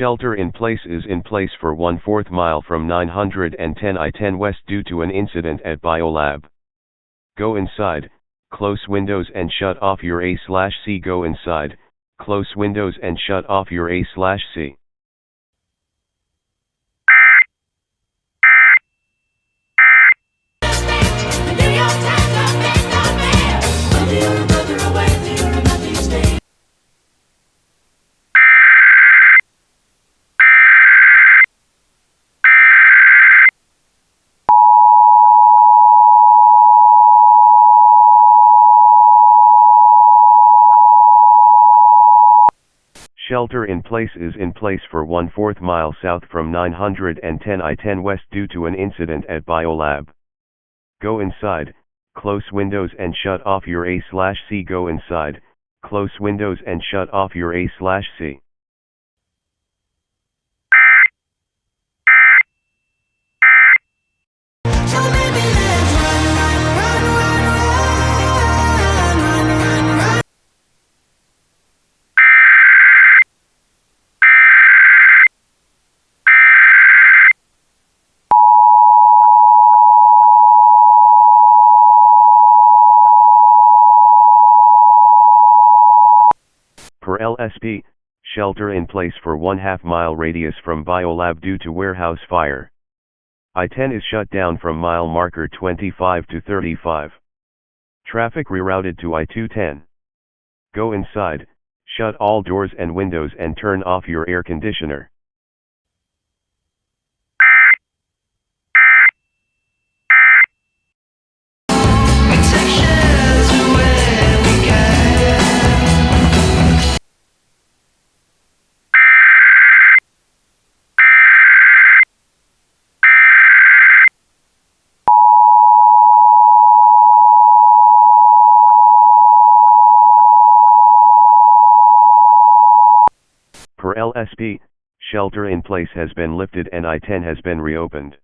Shelter in place is in place for 1/4 mile from 910 I-10 West due to an incident at Biolab. Go inside, close windows and shut off your A/C. Go inside, close windows and shut off your A/C. Shelter in place is in place for 1/4 mile south from 910 I-10 West due to an incident at Biolab. Go inside, close windows and shut off your A/C. Go inside, close windows and shut off your A/C. Per LSP, shelter in place for 1/2 mile radius from Biolab due to warehouse fire. I-10 is shut down from mile marker 25 to 35. Traffic rerouted to I-210. Go inside, shut all doors and windows and turn off your air conditioner. Per LSP, shelter in place has been lifted and I-10 has been reopened.